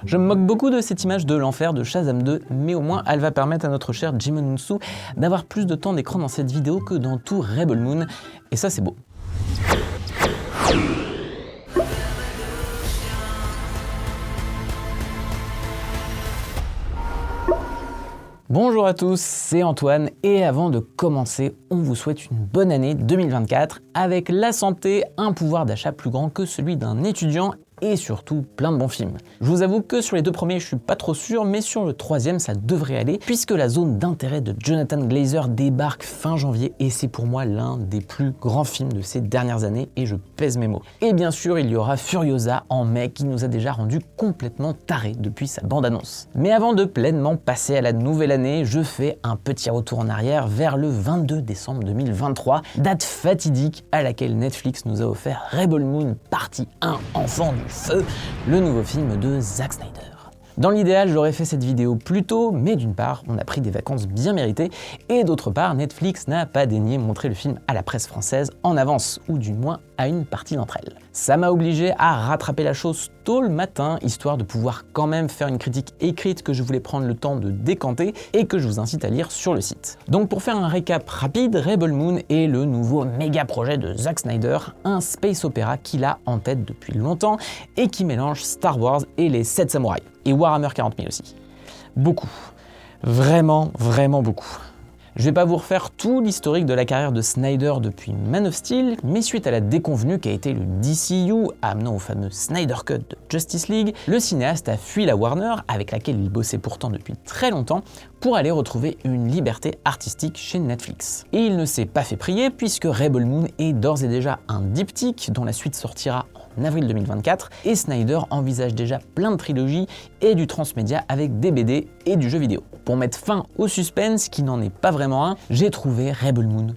Je me moque beaucoup de cette image de l'enfer de Shazam 2, mais au moins elle va permettre à notre cher Djimon Hounsou d'avoir plus de temps d'écran dans cette vidéo que dans tout Rebel Moon, et ça c'est beau. Bonjour à tous, c'est Antoine et avant de commencer, on vous souhaite une bonne année 2024 avec la santé, un pouvoir d'achat plus grand que celui d'un étudiant et surtout plein de bons films. Je vous avoue que sur les deux premiers je suis pas trop sûr, mais sur le troisième ça devrait aller puisque la zone d'intérêt de Jonathan Glazer débarque fin janvier et c'est pour moi l'un des plus grands films de ces dernières années et je pèse mes mots. Et bien sûr il y aura Furiosa en mai qui nous a déjà rendu complètement tarés depuis sa bande-annonce. Mais avant de pleinement passer à la nouvelle année, je fais un petit retour en arrière vers le 22 décembre 2023, date fatidique à laquelle Netflix nous a offert Rebel Moon partie 1 Enfant du Feu, le nouveau film de Zack Snyder. Dans l'idéal, j'aurais fait cette vidéo plus tôt, mais d'une part, on a pris des vacances bien méritées, et d'autre part, Netflix n'a pas daigné montrer le film à la presse française en avance, ou du moins à une partie d'entre elles. Ça m'a obligé à rattraper la chose tôt le matin, histoire de pouvoir quand même faire une critique écrite que je voulais prendre le temps de décanter et que je vous incite à lire sur le site. Donc pour faire un récap rapide, Rebel Moon est le nouveau méga projet de Zack Snyder, un space opéra qu'il a en tête depuis longtemps et qui mélange Star Wars et les 7 samouraïs. Et Warhammer 40 000 aussi. Beaucoup. Vraiment, vraiment beaucoup. Je vais pas vous refaire tout l'historique de la carrière de Snyder depuis Man of Steel, mais suite à la déconvenue qu'a été le DCU amenant au fameux Snyder Cut de Justice League, le cinéaste a fui la Warner, avec laquelle il bossait pourtant depuis très longtemps, pour aller retrouver une liberté artistique chez Netflix. Et il ne s'est pas fait prier puisque Rebel Moon est d'ores et déjà un diptyque dont la suite sortira en avril 2024 et Snyder envisage déjà plein de trilogies et du transmédia avec des BD et du jeu vidéo. Pour mettre fin au suspense, qui n'en est pas vraiment un, j'ai trouvé Rebel Moon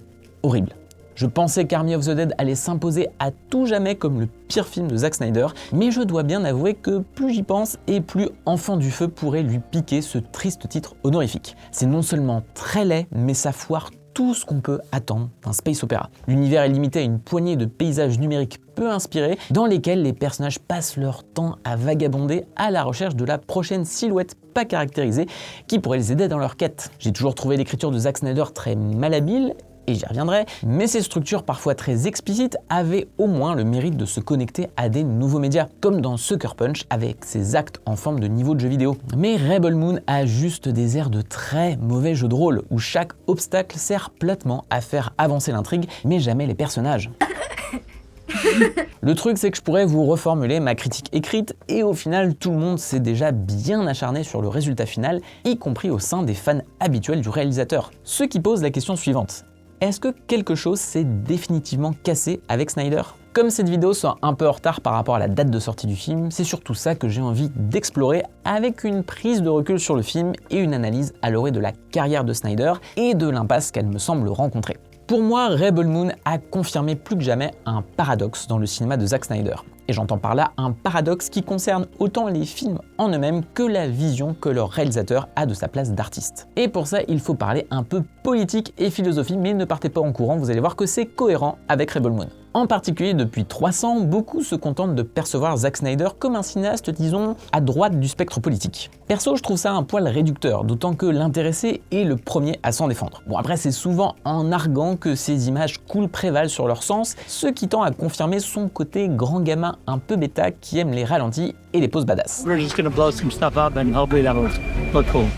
horrible. Je pensais qu'Army of the Dead allait s'imposer à tout jamais comme le pire film de Zack Snyder, mais je dois bien avouer que plus j'y pense et plus Enfant du Feu pourrait lui piquer ce triste titre honorifique. C'est non seulement très laid, mais ça foire tout ce qu'on peut attendre d'un space opéra. L'univers est limité à une poignée de paysages numériques peu inspirés, dans lesquels les personnages passent leur temps à vagabonder à la recherche de la prochaine silhouette pas caractérisée qui pourrait les aider dans leur quête. J'ai toujours trouvé l'écriture de Zack Snyder très malhabile, et j'y reviendrai, mais ces structures parfois très explicites avaient au moins le mérite de se connecter à des nouveaux médias, comme dans Sucker Punch avec ses actes en forme de niveau de jeu vidéo. Mais Rebel Moon a juste des airs de très mauvais jeu de rôle, où chaque obstacle sert platement à faire avancer l'intrigue, mais jamais les personnages. Le truc c'est que je pourrais vous reformuler ma critique écrite et au final tout le monde s'est déjà bien acharné sur le résultat final, y compris au sein des fans habituels du réalisateur. Ce qui pose la question suivante. Est-ce que quelque chose s'est définitivement cassé avec Snyder ? Comme cette vidéo sort un peu en retard par rapport à la date de sortie du film, c'est surtout ça que j'ai envie d'explorer avec une prise de recul sur le film et une analyse à l'orée de la carrière de Snyder et de l'impasse qu'elle me semble rencontrer. Pour moi, Rebel Moon a confirmé plus que jamais un paradoxe dans le cinéma de Zack Snyder. Et j'entends par là un paradoxe qui concerne autant les films en eux-mêmes que la vision que leur réalisateur a de sa place d'artiste. Et pour ça, il faut parler un peu politique et philosophie, mais ne partez pas en courant, vous allez voir que c'est cohérent avec Rebel Moon. En particulier, depuis 300, beaucoup se contentent de percevoir Zack Snyder comme un cinéaste, disons, à droite du spectre politique. Perso, je trouve ça un poil réducteur, d'autant que l'intéressé est le premier à s'en défendre. Bon, après, c'est souvent en arguant que ces images cool prévalent sur leur sens, ce qui tend à confirmer son côté grand gamin un peu bêta qui aime les ralentis et les poses badass.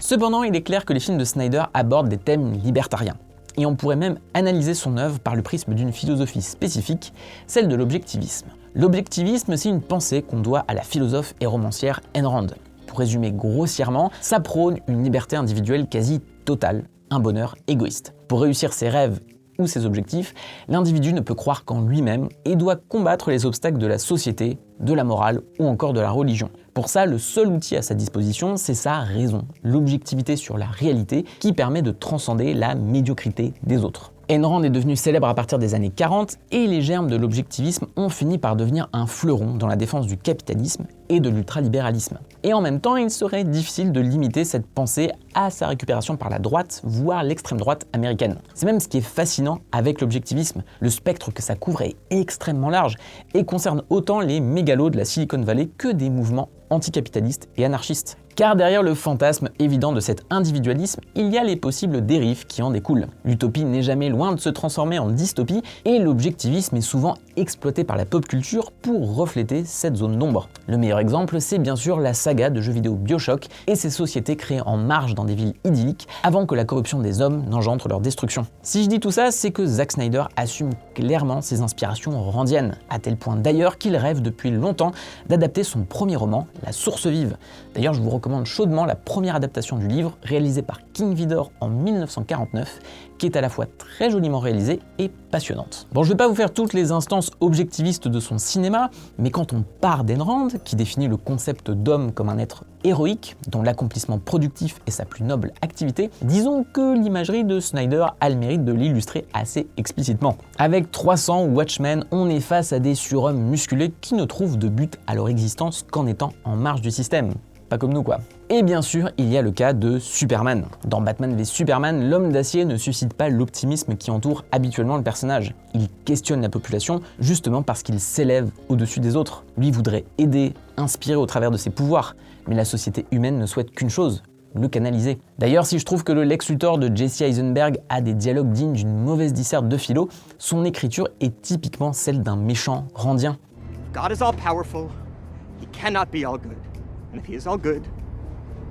Cependant, il est clair que les films de Snyder abordent des thèmes libertariens. Et on pourrait même analyser son œuvre par le prisme d'une philosophie spécifique, celle de l'objectivisme. L'objectivisme, c'est une pensée qu'on doit à la philosophe et romancière Ayn Rand. Pour résumer grossièrement, ça prône une liberté individuelle quasi totale, un bonheur égoïste. Pour réussir ses rêves ou ses objectifs, l'individu ne peut croire qu'en lui-même et doit combattre les obstacles de la société, de la morale ou encore de la religion. Pour ça, le seul outil à sa disposition, c'est sa raison, l'objectivité sur la réalité qui permet de transcender la médiocrité des autres. Ayn Rand est devenue célèbre à partir des années 40 et les germes de l'objectivisme ont fini par devenir un fleuron dans la défense du capitalisme et de l'ultralibéralisme. Et en même temps, il serait difficile de limiter cette pensée à sa récupération par la droite, voire l'extrême droite américaine. C'est même ce qui est fascinant avec l'objectivisme. Le spectre que ça couvre est extrêmement large et concerne autant les mégalos de la Silicon Valley que des mouvements anticapitalistes et anarchistes. Car derrière le fantasme évident de cet individualisme, il y a les possibles dérives qui en découlent. L'utopie n'est jamais loin de se transformer en dystopie et l'objectivisme est souvent exploité par la pop culture pour refléter cette zone d'ombre. Le meilleur exemple, c'est bien sûr la saga de jeux vidéo BioShock et ses sociétés créées en marge dans des villes idylliques avant que la corruption des hommes n'engendre leur destruction. Si je dis tout ça, c'est que Zack Snyder assume clairement ses inspirations randiennes, à tel point d'ailleurs qu'il rêve depuis longtemps d'adapter son premier roman, La Source Vive. D'ailleurs, je vous recommande chaudement la première adaptation du livre, réalisée par King Vidor en 1949, qui est à la fois très joliment réalisée et passionnante. Bon, je vais pas vous faire toutes les instances objectivistes de son cinéma, mais quand on part d'Ayn Rand, qui définit le concept d'homme comme un être héroïque, dont l'accomplissement productif est sa plus noble activité, disons que l'imagerie de Snyder a le mérite de l'illustrer assez explicitement. Avec 300 Watchmen, on est face à des surhommes musculés qui ne trouvent de but à leur existence qu'en étant en marge du système. Pas comme nous quoi. Et bien sûr, il y a le cas de Superman. Dans Batman v Superman, l'homme d'acier ne suscite pas l'optimisme qui entoure habituellement le personnage. Il questionne la population justement parce qu'il s'élève au-dessus des autres. Lui voudrait aider, inspirer au travers de ses pouvoirs, mais la société humaine ne souhaite qu'une chose, le canaliser. D'ailleurs, si je trouve que le Lex Luthor de Jesse Eisenberg a des dialogues dignes d'une mauvaise disserte de philo, son écriture est typiquement celle d'un méchant randien. God is all powerful, he cannot be all good. And if he is all good,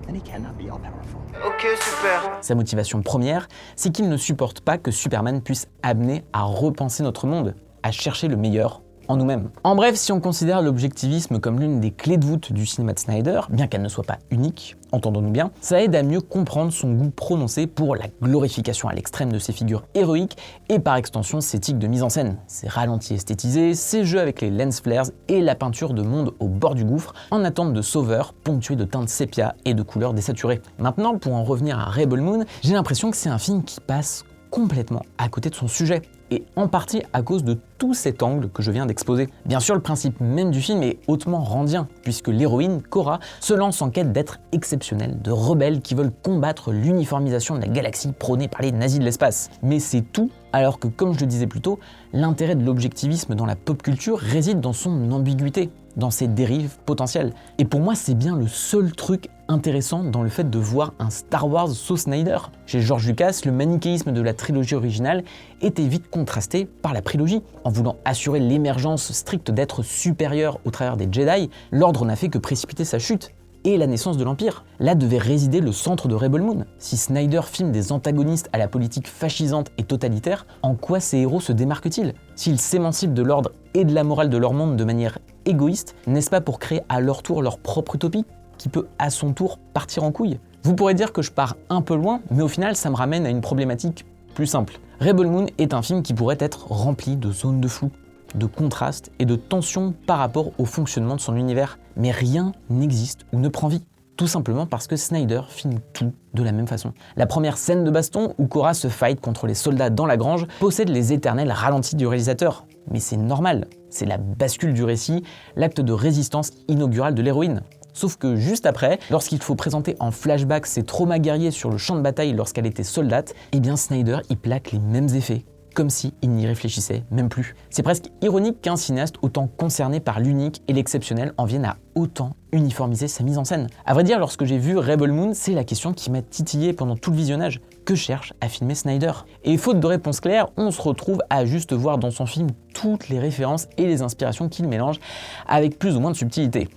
then he cannot be all powerful. Ok, super. Sa motivation première, c'est qu'il ne supporte pas que Superman puisse amener à repenser notre monde, à chercher le meilleur en nous-mêmes. En bref, si on considère l'objectivisme comme l'une des clés de voûte du cinéma de Snyder, bien qu'elle ne soit pas unique, entendons-nous bien, ça aide à mieux comprendre son goût prononcé pour la glorification à l'extrême de ses figures héroïques et par extension ses tics de mise en scène, ses ralentis esthétisés, ses jeux avec les lens flares et la peinture de monde au bord du gouffre en attente de sauveurs ponctués de teintes sépia et de couleurs désaturées. Maintenant, pour en revenir à Rebel Moon, j'ai l'impression que c'est un film qui passe complètement à côté de son sujet, et en partie à cause de tout cet angle que je viens d'exposer. Bien sûr, le principe même du film est hautement randien, puisque l'héroïne, Kora, se lance en quête d'êtres exceptionnels, de rebelles qui veulent combattre l'uniformisation de la galaxie prônée par les nazis de l'espace. Mais c'est tout, alors que, comme je le disais plus tôt, l'intérêt de l'objectivisme dans la pop culture réside dans son ambiguïté, dans ses dérives potentielles. Et pour moi, c'est bien le seul truc intéressant dans le fait de voir un Star Wars sauce Snyder. Chez George Lucas, le manichéisme de la trilogie originale était vite contrasté par la prélogie. En voulant assurer l'émergence stricte d'êtres supérieurs au travers des Jedi, l'ordre n'a fait que précipiter sa chute et la naissance de l'Empire. Là devait résider le centre de Rebel Moon. Si Snyder filme des antagonistes à la politique fascisante et totalitaire, en quoi ces héros se démarquent-ils? S'ils s'émancipent de l'ordre et de la morale de leur monde de manière égoïste, n'est-ce pas pour créer à leur tour leur propre utopie, qui peut à son tour partir en couille? Vous pourrez dire que je pars un peu loin, mais au final ça me ramène à une problématique plus simple. Rebel Moon est un film qui pourrait être rempli de zones de flou, de contrastes et de tensions par rapport au fonctionnement de son univers. Mais rien n'existe ou ne prend vie. Tout simplement parce que Snyder filme tout de la même façon. La première scène de baston où Kora se fight contre les soldats dans la grange possède les éternels ralentis du réalisateur. Mais c'est normal, c'est la bascule du récit, l'acte de résistance inaugural de l'héroïne. Sauf que juste après, lorsqu'il faut présenter en flashback ses traumas guerriers sur le champ de bataille lorsqu'elle était soldate, eh bien Snyder y plaque les mêmes effets, comme s'il n'y réfléchissait même plus. C'est presque ironique qu'un cinéaste autant concerné par l'unique et l'exceptionnel en vienne à autant uniformiser sa mise en scène. À vrai dire, lorsque j'ai vu Rebel Moon, c'est la question qui m'a titillé pendant tout le visionnage. Que cherche à filmer Snyder? Et faute de réponse claire, on se retrouve à juste voir dans son film toutes les références et les inspirations qu'il mélange avec plus ou moins de subtilité.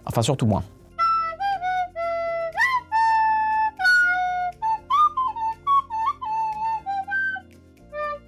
Enfin, surtout moins.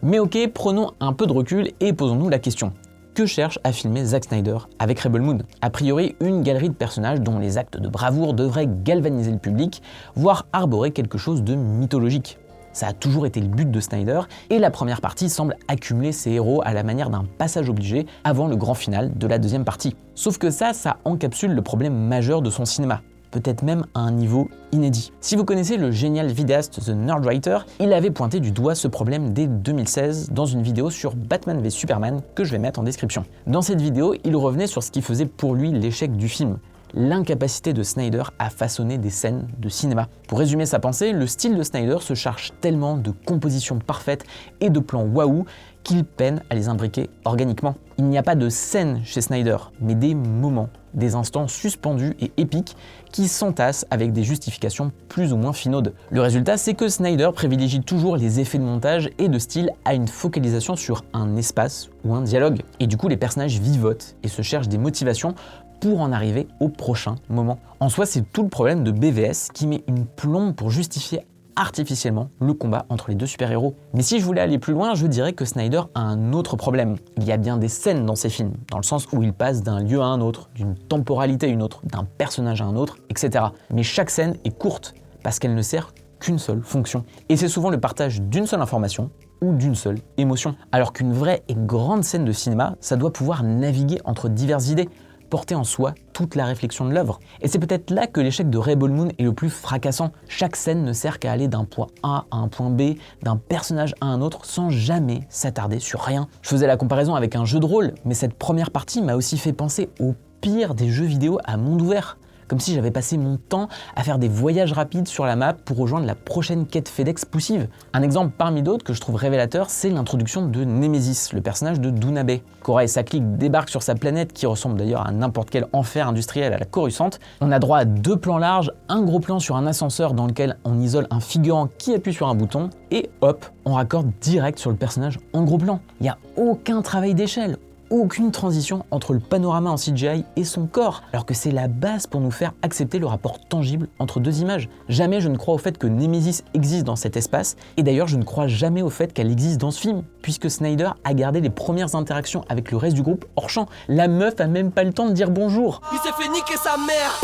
Mais ok, prenons un peu de recul et posons-nous la question. Que cherche à filmer Zack Snyder avec Rebel Moon? A priori, une galerie de personnages dont les actes de bravoure devraient galvaniser le public, voire arborer quelque chose de mythologique. Ça a toujours été le but de Snyder, et la première partie semble accumuler ses héros à la manière d'un passage obligé avant le grand final de la deuxième partie. Sauf que ça encapsule le problème majeur de son cinéma, peut-être même à un niveau inédit. Si vous connaissez le génial vidéaste The Nerdwriter, il avait pointé du doigt ce problème dès 2016 dans une vidéo sur Batman v Superman que je vais mettre en description. Dans cette vidéo, il revenait sur ce qui faisait pour lui l'échec du film, l'incapacité de Snyder à façonner des scènes de cinéma. Pour résumer sa pensée, le style de Snyder se charge tellement de compositions parfaites et de plans waouh qu'il peine à les imbriquer organiquement. Il n'y a pas de scène chez Snyder, mais des moments, des instants suspendus et épiques qui s'entassent avec des justifications plus ou moins finaudes. Le résultat, c'est que Snyder privilégie toujours les effets de montage et de style à une focalisation sur un espace ou un dialogue. Et du coup, les personnages vivotent et se cherchent des motivations pour en arriver au prochain moment. En soi, c'est tout le problème de BVS qui met une plombe pour justifier artificiellement le combat entre les deux super-héros. Mais si je voulais aller plus loin, je dirais que Snyder a un autre problème. Il y a bien des scènes dans ses films, dans le sens où il passe d'un lieu à un autre, d'une temporalité à une autre, d'un personnage à un autre, etc. Mais chaque scène est courte, parce qu'elle ne sert qu'une seule fonction. Et c'est souvent le partage d'une seule information ou d'une seule émotion. Alors qu'une vraie et grande scène de cinéma, ça doit pouvoir naviguer entre diverses idées, porter en soi toute la réflexion de l'œuvre. Et c'est peut-être là que l'échec de Rebel Moon est le plus fracassant. Chaque scène ne sert qu'à aller d'un point A à un point B, d'un personnage à un autre, sans jamais s'attarder sur rien. Je faisais la comparaison avec un jeu de rôle, mais cette première partie m'a aussi fait penser au pire des jeux vidéo à monde ouvert. Comme si j'avais passé mon temps à faire des voyages rapides sur la map pour rejoindre la prochaine quête FedEx poussive. Un exemple parmi d'autres que je trouve révélateur, c'est l'introduction de Nemesis, le personnage de Dunabe. Korra et sa clique débarquent sur sa planète, qui ressemble d'ailleurs à n'importe quel enfer industriel à la Coruscant. On a droit à 2 plans larges, un gros plan sur un ascenseur dans lequel on isole un figurant qui appuie sur un bouton, et hop, on raccorde direct sur le personnage en gros plan. Il n'y a aucun travail d'échelle, aucune transition entre le panorama en CGI et son corps, alors que c'est la base pour nous faire accepter le rapport tangible entre deux images. Jamais je ne crois au fait que Nemesis existe dans cet espace, et d'ailleurs je ne crois jamais au fait qu'elle existe dans ce film, puisque Snyder a gardé les premières interactions avec le reste du groupe hors champ. La meuf a même pas le temps de dire bonjour. Il s'est fait niquer sa mère!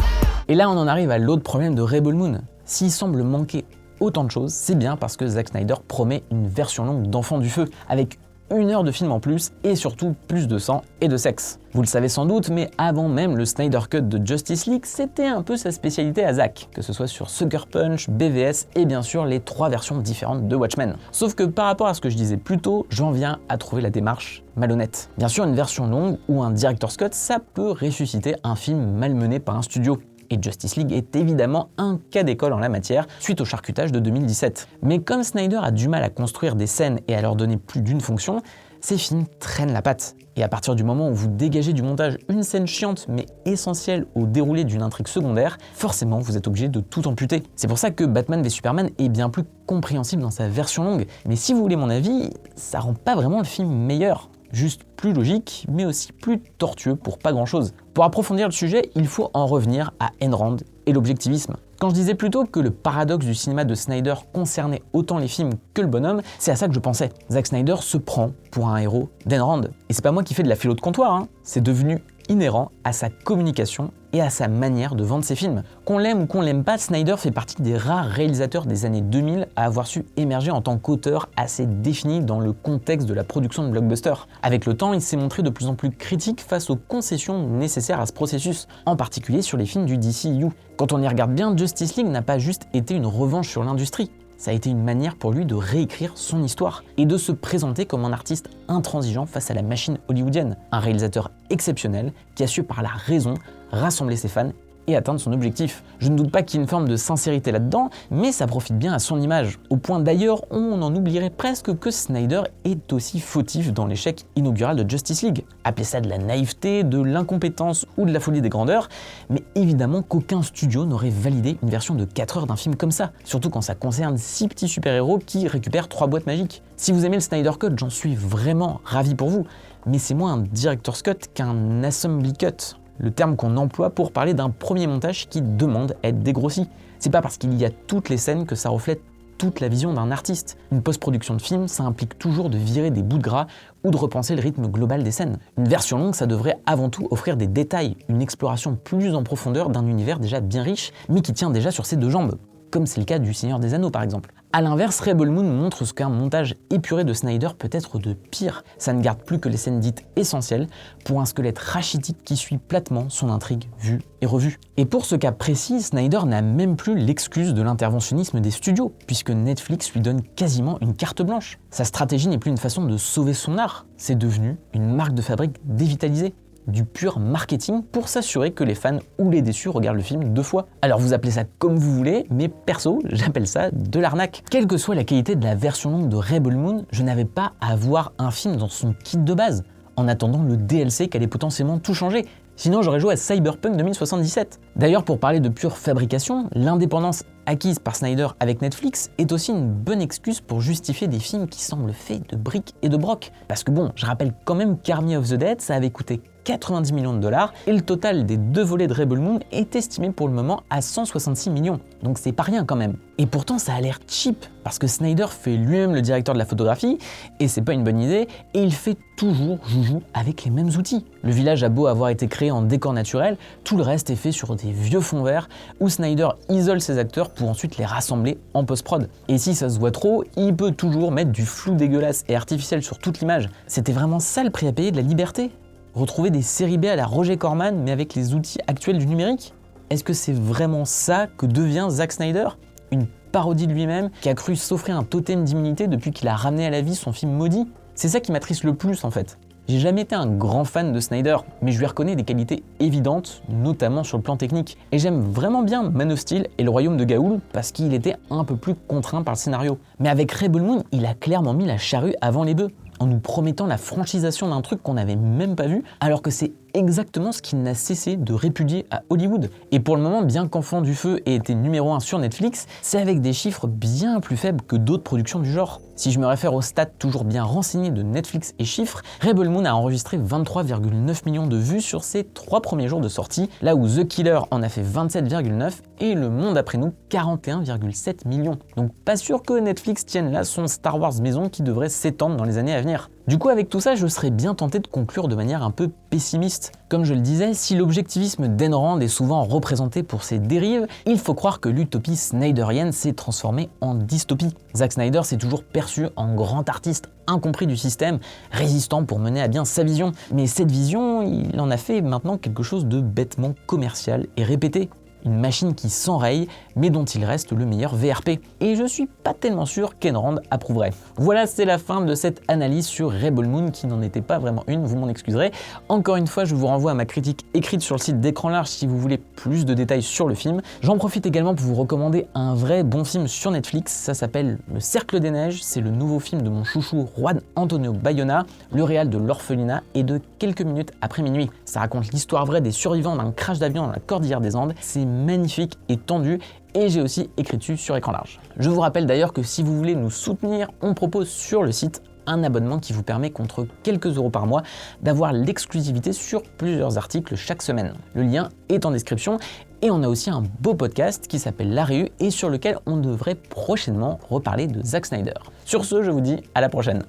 Et là on en arrive à l'autre problème de Rebel Moon. S'il semble manquer autant de choses, c'est bien parce que Zack Snyder promet une version longue d'Enfants du Feu, avec 1 heure de film en plus et surtout plus de sang et de sexe. Vous le savez sans doute, mais avant même le Snyder Cut de Justice League, c'était un peu sa spécialité à Zack, que ce soit sur Sucker Punch, BVS et bien sûr les 3 versions différentes de Watchmen. Sauf que par rapport à ce que je disais plus tôt, j'en viens à trouver la démarche malhonnête. Bien sûr, une version longue ou un Director's Cut, ça peut ressusciter un film malmené par un studio. Et Justice League est évidemment un cas d'école en la matière, suite au charcutage de 2017. Mais comme Snyder a du mal à construire des scènes et à leur donner plus d'une fonction, ces films traînent la patte. Et à partir du moment où vous dégagez du montage une scène chiante mais essentielle au déroulé d'une intrigue secondaire, forcément vous êtes obligé de tout amputer. C'est pour ça que Batman v Superman est bien plus compréhensible dans sa version longue. Mais si vous voulez mon avis, ça rend pas vraiment le film meilleur. Juste plus logique, mais aussi plus tortueux pour pas grand chose. Pour approfondir le sujet, il faut en revenir à Ayn Rand et l'objectivisme. Quand je disais plutôt que le paradoxe du cinéma de Snyder concernait autant les films que le bonhomme, c'est à ça que je pensais. Zack Snyder se prend pour un héros d'Ayn Rand. Et c'est pas moi qui fais de la philo de comptoir, hein. C'est devenu inhérent à sa communication et à sa manière de vendre ses films. Qu'on l'aime ou qu'on l'aime pas, Snyder fait partie des rares réalisateurs des années 2000 à avoir su émerger en tant qu'auteur assez défini dans le contexte de la production de blockbusters. Avec le temps, il s'est montré de plus en plus critique face aux concessions nécessaires à ce processus, en particulier sur les films du DCU. Quand on y regarde bien, Justice League n'a pas juste été une revanche sur l'industrie. Ça a été une manière pour lui de réécrire son histoire et de se présenter comme un artiste intransigeant face à la machine hollywoodienne. Un réalisateur exceptionnel qui a su par la raison rassembler ses fans et atteindre son objectif. Je ne doute pas qu'il y ait une forme de sincérité là-dedans, mais ça profite bien à son image. Au point d'ailleurs, on en oublierait presque que Snyder est aussi fautif dans l'échec inaugural de Justice League. Appelez ça de la naïveté, de l'incompétence ou de la folie des grandeurs, mais évidemment qu'aucun studio n'aurait validé une version de 4 heures d'un film comme ça, surtout quand ça concerne 6 petits super-héros qui récupèrent 3 boîtes magiques. Si vous aimez le Snyder Cut, j'en suis vraiment ravi pour vous, mais c'est moins un Director's Cut qu'un Assembly Cut. Le terme qu'on emploie pour parler d'un premier montage qui demande à être dégrossi. C'est pas parce qu'il y a toutes les scènes que ça reflète toute la vision d'un artiste. Une post-production de film, ça implique toujours de virer des bouts de gras ou de repenser le rythme global des scènes. Une version longue, ça devrait avant tout offrir des détails, une exploration plus en profondeur d'un univers déjà bien riche, mais qui tient déjà sur ses 2 jambes, comme c'est le cas du Seigneur des Anneaux par exemple. A l'inverse, Rebel Moon montre ce qu'un montage épuré de Snyder peut être de pire. Ça ne garde plus que les scènes dites essentielles pour un squelette rachitique qui suit platement son intrigue vue et revue. Et pour ce cas précis, Snyder n'a même plus l'excuse de l'interventionnisme des studios, puisque Netflix lui donne quasiment une carte blanche. Sa stratégie n'est plus une façon de sauver son art, c'est devenu une marque de fabrique dévitalisée. du pur marketing pour s'assurer que les fans ou les déçus regardent le film 2 fois. Alors vous appelez ça comme vous voulez, mais perso, j'appelle ça de l'arnaque. Quelle que soit la qualité de la version longue de Rebel Moon, je n'avais pas à voir un film dans son kit de base, en attendant le DLC qui allait potentiellement tout changer. Sinon, j'aurais joué à Cyberpunk 2077. D'ailleurs, pour parler de pure fabrication, l'indépendance acquise par Snyder avec Netflix est aussi une bonne excuse pour justifier des films qui semblent faits de briques et de broc. Parce que bon, je rappelle quand même qu'Army of the Dead, ça avait coûté 90 millions de dollars et le total des 2 volets de Rebel Moon est estimé pour le moment à 166 millions. Donc c'est pas rien quand même. Et pourtant ça a l'air cheap parce que Snyder fait lui-même le directeur de la photographie et c'est pas une bonne idée et il fait toujours joujou avec les mêmes outils. Le village a beau avoir été créé en décor naturel, tout le reste est fait sur des vieux fonds verts où Snyder isole ses acteurs pour ensuite les rassembler en post-prod. Et si ça se voit trop, il peut toujours mettre du flou dégueulasse et artificiel sur toute l'image. C'était vraiment ça le prix à payer de la liberté ? Retrouver des séries B à la Roger Corman mais avec les outils actuels du numérique ? Est-ce que c'est vraiment ça que devient Zack Snyder ? Une parodie de lui-même qui a cru s'offrir un totem d'immunité depuis qu'il a ramené à la vie son film maudit ? C'est ça qui m'attriste le plus en fait. J'ai jamais été un grand fan de Snyder, mais je lui reconnais des qualités évidentes, notamment sur le plan technique. Et j'aime vraiment bien Man of Steel et Le Royaume de Gaoul parce qu'il était un peu plus contraint par le scénario. Mais avec Rebel Moon, il a clairement mis la charrue avant les bœufs, en nous promettant la franchisation d'un truc qu'on n'avait même pas vu, alors que c'est exactement ce qu'il n'a cessé de répudier à Hollywood. Et pour le moment, bien qu'Enfant du Feu ait été numéro 1 sur Netflix, c'est avec des chiffres bien plus faibles que d'autres productions du genre. Si je me réfère aux stats toujours bien renseignés de Netflix et chiffres, Rebel Moon a enregistré 23,9 millions de vues sur ses 3 premiers jours de sortie, là où The Killer en a fait 27,9 et Le Monde après nous 41,7 millions. Donc pas sûr que Netflix tienne là son Star Wars maison qui devrait s'étendre dans les années à venir. Du coup, avec tout ça, je serais bien tenté de conclure de manière un peu pessimiste. Comme je le disais, si l'objectivisme d'Ayn Rand est souvent représenté pour ses dérives, il faut croire que l'utopie snyderienne s'est transformée en dystopie. Zack Snyder s'est toujours perçu en grand artiste incompris du système, résistant pour mener à bien sa vision. Mais cette vision, il en a fait maintenant quelque chose de bêtement commercial et répété. Une machine qui s'enraye, mais dont il reste le meilleur VRP. Et je suis pas tellement sûr qu'Ayn Rand approuverait. Voilà, c'est la fin de cette analyse sur Rebel Moon, qui n'en était pas vraiment une, vous m'en excuserez. Encore une fois, je vous renvoie à ma critique écrite sur le site d'Écran Large si vous voulez plus de détails sur le film. J'en profite également pour vous recommander un vrai bon film sur Netflix, ça s'appelle Le Cercle des Neiges, c'est le nouveau film de mon chouchou Juan Antonio Bayona, le réal de L'Orphelinat et de Quelques minutes après minuit. Ça raconte l'histoire vraie des survivants d'un crash d'avion dans la cordillère des Andes, c'est magnifique et tendu, et j'ai aussi écrit dessus sur Écran Large. Je vous rappelle d'ailleurs que si vous voulez nous soutenir, on propose sur le site un abonnement qui vous permet contre quelques euros par mois d'avoir l'exclusivité sur plusieurs articles chaque semaine. Le lien est en description et on a aussi un beau podcast qui s'appelle La Réu et sur lequel on devrait prochainement reparler de Zack Snyder. Sur ce, je vous dis à la prochaine.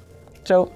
Ciao!